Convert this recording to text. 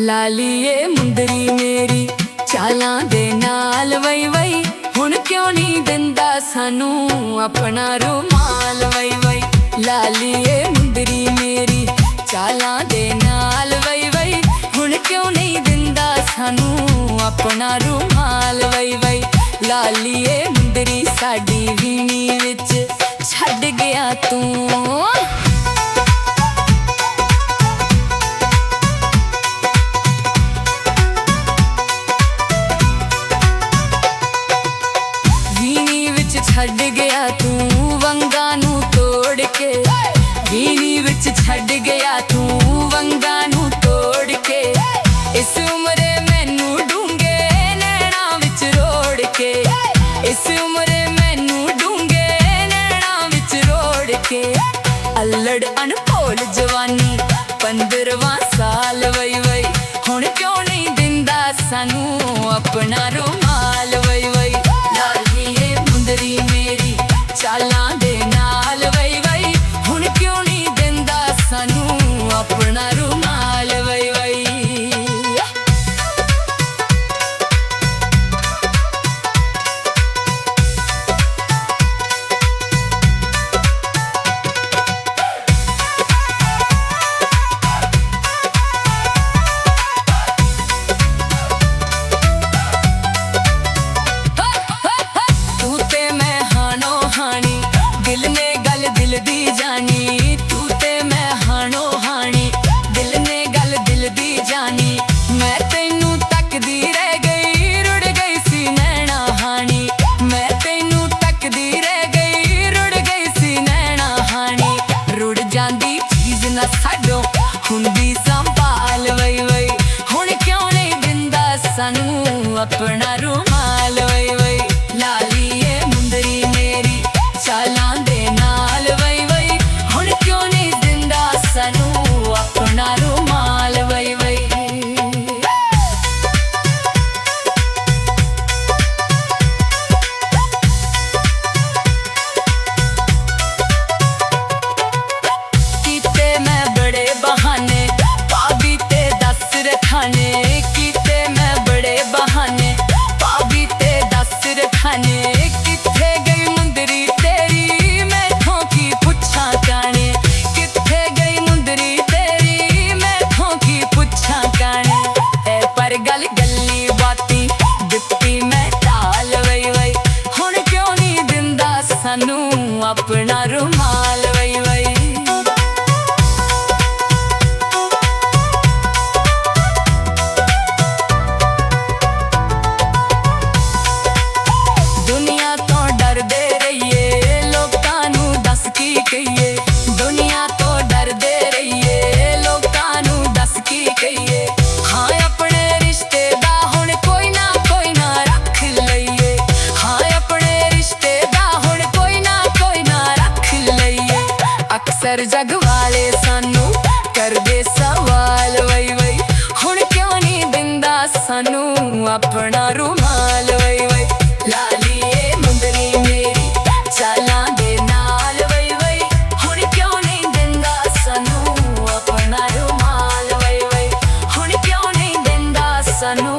लालीए मुंदरी मेरी चालां दे नाल वई वई हुण क्यों नहीं दिंदा सानू अपना रुमाल वई वई। लालीए मुंदरी मेरी चालां दे नाल वई वई हुण क्यों नहीं दिंदा सानू अपना रुमाल वई वई। लालीए मुंदरी साडी वीणी विच छड्ड गया तू। छड्ड गया तू वंगा नू तोड़ के, वीणी विच छड्ड गया तू वंगा नू तोड़ के। इस उम्रे मैनू डूंगे नैना विच रोड़ के, इस उम्रे मैनू डूंगे नैना विच रोड़ के। अल्लड़ अनभोल जवानी 15वां साल वई वई हुण क्यों नहीं दिंदा सानू अपना रुमाल वई वई। लालीए मुंदरी मेरी चालां दे नाल वई वई हुण क्यों नहीं दिंदा सानू अपना रुमाल वई वई। हुंदी संभाल वई वई हुण क्यों नहीं दिंदा सानू अपना रुमाल वई वई। लालीए मुंदरी मेरी चालां दे नाल वई वई हुण क्यों नहीं दिंदा सानू अपना रुमाल वई वई। कीते मैं बड़े बहाने भाभी ते दस रखाने। किथे गई मुंदरी तेरी मैथों की पुछा काने, किथे गई मुंदरी तेरी मैथों की पुछा काने। ए पर गल गली बाती दित्ती मैं टाल वई वई हुण क्यों नहीं दिंदा सानू अपना रुमाल वई वई। दुनिया तो डरदे रहिए लोकां नू दस की कहिए। हाँ अपने रिश्ते दा हुण कोई ना रख लईए, हाँ अपने रिश्ते दा हुण कोई ना रख लईए। अक्सर जग वाले सानू करदे सवाल वई वई हुण क्यों नहीं दिंदा सानू अपना रुमाल वई वई। लालीए मुंदरी मेरी चालां दे नाल वई वई हुण क्यों नहीं दिंदा सानू अपना रुमाल वई वई हुण क्यों नहीं दिंदा सानू